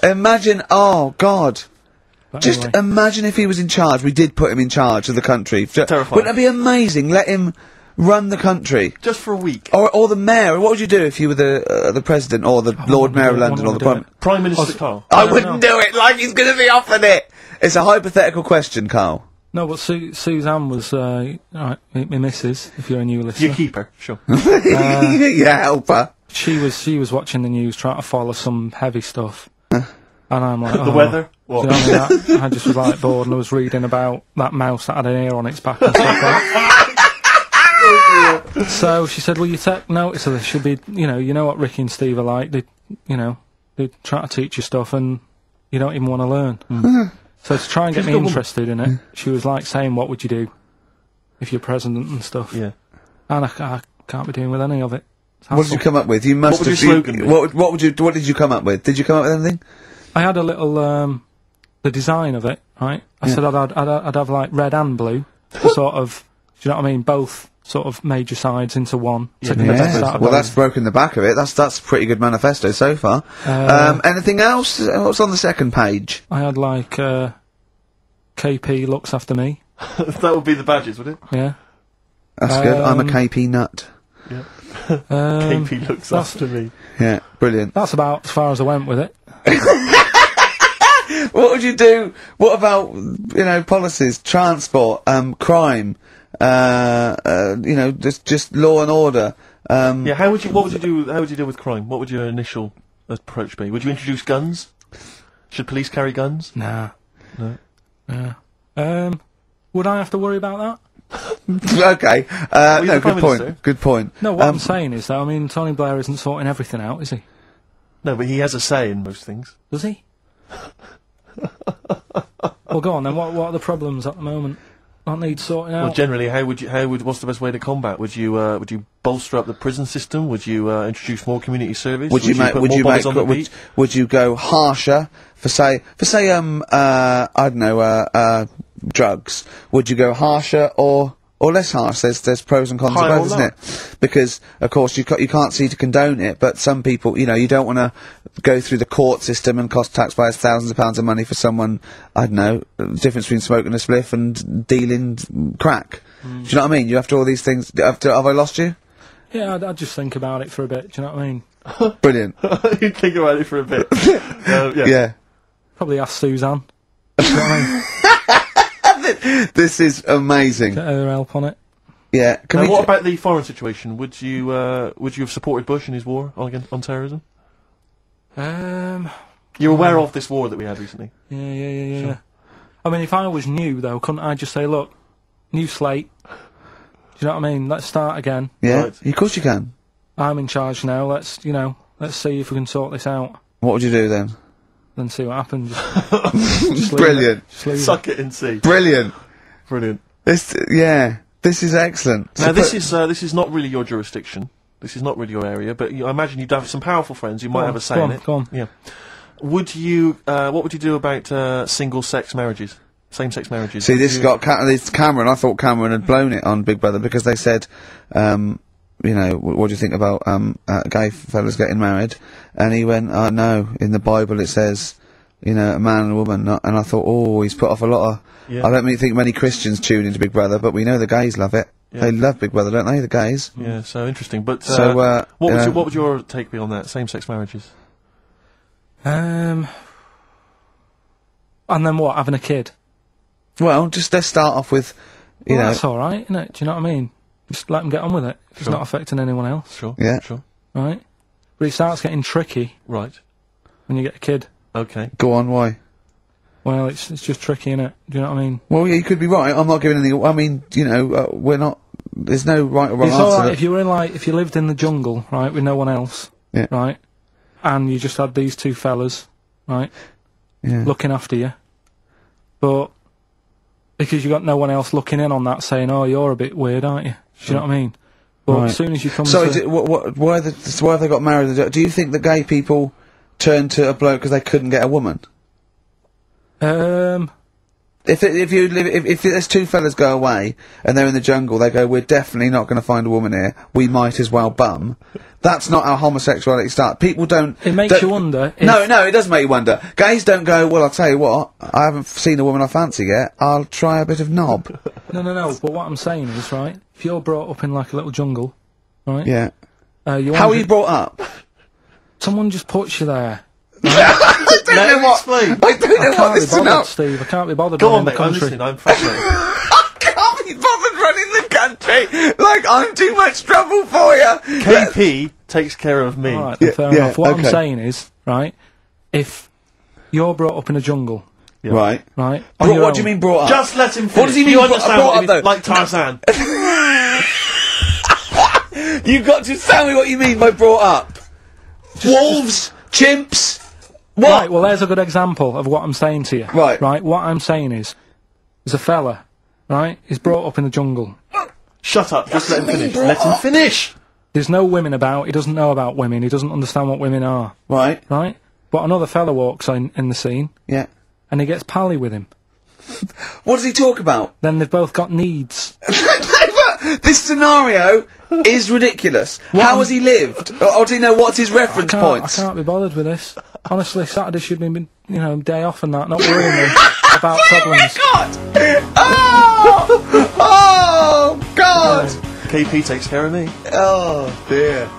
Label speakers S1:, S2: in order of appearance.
S1: Imagine, oh God.
S2: But
S1: Just
S2: anyway.
S1: imagine if he was in charge. We did put him in charge of the country.
S3: Terrifying.
S1: Wouldn't that be amazing? Let him run the country.
S3: Just for a week.
S1: Or the mayor. What would you do if you were the president or the Lord Mayor of London or the
S3: Prime Minister Carl.
S1: I wouldn't do it like he's going to be offered it. It's a hypothetical question, Carl.
S2: No, but Suzanne was, right, my missus, if you're a new listener.
S3: You keep her, sure.
S1: Yeah, help her.
S2: She was watching the news, trying to follow some heavy stuff. And I'm like,
S3: The weather? What?
S2: Do you know what I mean? I just was like bored, and I was reading about that mouse that had an ear on its back and stuff like that. So she said, well, you take notice of this. Should be, you know what Ricky and Steve are like. They try to teach you stuff, and you don't even want to learn. So to try and get me interested in it, she was like saying, what would you do if you're president and stuff?
S3: Yeah.
S2: And I can't be doing with any of it.
S1: What did you come up with? You must
S3: What would
S1: have.
S3: your slogan be?
S1: What did you come up with? Did you come up with anything?
S2: I had a little, the design of it, right? I said I'd have like red and blue, sort of, do you know what I mean? Both sort of major sides into one.
S3: Yeah.
S1: Well, that's broken the back of it. That's a pretty good manifesto so far. Anything else? What's on the second page?
S2: I had like, KP looks after me.
S3: That would be the badges, would it?
S2: Yeah.
S1: That's good. I'm a KP nut.
S3: Yeah. KP looks
S2: that's-
S3: after me.
S1: Yeah, brilliant.
S2: That's about as far as I went with it.
S1: What would you do? What about, policies, transport, crime, just law and order?
S3: Yeah, how would you deal with crime? What would your initial approach be? Would you introduce guns? Should police carry guns?
S2: Nah.
S3: No.
S2: Yeah. Would I have to worry about that?
S1: Okay.
S3: Well,
S1: No,
S3: the Prime
S1: good point.
S3: Minister.
S1: Good point.
S2: No, what I'm saying is that, I mean, Tony Blair isn't sorting everything out, is he?
S3: No, but he has a say in most things.
S2: Does he? Well, go on then. What are the problems at the moment that need sorting out?
S3: Well, generally, what's the best way to combat? Would you bolster up the prison system? Would you introduce more community service?
S1: Would you go harsher for say I don't know drugs? Would you go harsher or less harsh? There's pros and cons of both, isn't it? Because of course you can't see to condone it, but some people, you don't want to go through the court system and cost taxpayers thousands of pounds of money for someone, I don't know, the difference between smoking a spliff and dealing crack. Do you know what I mean? You have to all these things. Have I lost you?
S2: Yeah, I'd just think about it for a bit. Do you know what I mean?
S1: Brilliant.
S3: You'd think about it for a bit.
S1: Yeah.
S2: Probably ask Suzanne. Do you know what I mean?
S1: This is amazing.
S2: Get her help on it.
S1: Yeah.
S3: What about the foreign situation? Would you have supported Bush in his war on terrorism? You're aware of this war that we had recently?
S2: Yeah.
S3: Sure.
S2: I mean, if I was new, though, couldn't I just say, look, new slate, do you know what I mean? Let's start again.
S1: Yeah,
S3: Right.
S1: of course you can.
S2: I'm in charge now, let's see if we can sort this out.
S1: What would you do then?
S2: Then see what happens. Just leave
S1: Brilliant.
S2: it. Just leave
S3: Suck it and see.
S1: Brilliant.
S3: Brilliant.
S1: This is excellent.
S3: Now, this is not really your jurisdiction. This is not really your area, but I imagine you'd have some powerful friends who might have a say in it.
S2: Go on.
S3: Yeah. What would you do about single-sex marriages? Same-sex marriages?
S1: See, this got it's Cameron. I thought Cameron had blown it on Big Brother because they said, what do you think about gay fellas getting married? And he went, no, in the Bible it says, a man and a woman. And I thought, oh, he's put off a lot of...
S3: Yeah.
S1: I don't think many Christians tune into Big Brother, but we know the gays love it.
S3: Yeah.
S1: They love Big Brother, don't they, the gays?
S3: Yeah, so interesting. But
S1: what
S3: would your take be on that? Same-sex marriages?
S2: And then what? Having a kid?
S1: Well, just let's start off with,
S2: That's all right, isn't it? Do you know what I mean? Just let them get on with it. If it's not affecting anyone else.
S3: Sure.
S1: Yeah.
S3: Sure.
S2: Right? But it starts getting tricky
S3: Right.
S2: when you get a kid.
S3: Okay.
S1: Go on, why?
S2: Well, it's just tricky, innit? Do you know what I mean?
S1: Well, yeah, you could be right. I'm not giving any... I mean, we're not... There's no right or wrong
S2: It's
S1: answer.
S2: alright if you were if you lived in the jungle, right, with no one else,
S1: Yeah.
S2: right, and you just had these two fellas, right,
S1: Yeah.
S2: looking after you, but because you got no one else looking in on that saying, oh, you're a bit weird, aren't you? Do you know what I mean? But
S1: Right.
S2: as soon as you come
S1: So,
S2: to...
S1: why have they got married? Do you think the gay people turned to a bloke because they couldn't get a woman?
S2: It
S1: If there's two fellas go away and they're in the jungle, they go, we're definitely not going to find a woman here. We might as well bum. That's not how homosexuality starts. People don't.
S2: It makes you wonder.
S1: No, it does make you wonder. Gays don't go, well, I'll tell you what, I haven't seen a woman I fancy yet. I'll try a bit of knob.
S2: No. But what I'm saying is, right, if you're brought up in like a little jungle, right?
S1: Yeah. How are you brought up?
S2: Someone just puts you there.
S1: I don't know what this is now.
S2: Steve, I can't be bothered.
S3: Go on, mate. I'm listening. I'm fascinated.
S1: I can't be bothered running the country. Like, I'm too much trouble for you.
S3: KP takes care of me.
S2: All right, fair enough. What I'm saying is, right, if you're brought up in a jungle,
S1: right,
S2: what
S1: do you mean brought up?
S3: Just let him finish.
S1: What does he mean
S3: you understand
S1: brought up, though?
S3: Like Tarzan.
S1: You've got to tell me what you mean by brought up. Wolves, chimps. What?
S2: Right, well, there's a good example of what I'm saying to you.
S1: Right.
S2: Right, what I'm saying is, there's a fella, right, he's brought up in the jungle.
S3: Shut up, just let him finish. Let him finish!
S2: There's no women about, he doesn't know about women, he doesn't understand what women are.
S1: Right.
S2: Right? But another fella walks in the scene.
S1: Yeah.
S2: And he gets pally with him.
S1: What does he talk about?
S2: Then they've both got needs.
S1: This scenario is ridiculous. How has he lived? Or do you know what's his reference points?
S2: I can't be bothered with this. Honestly, Saturday should be, day off and that, not worrying me about problems.
S1: Oh, God! Oh, God!
S3: KP takes care of me.
S1: Oh, dear.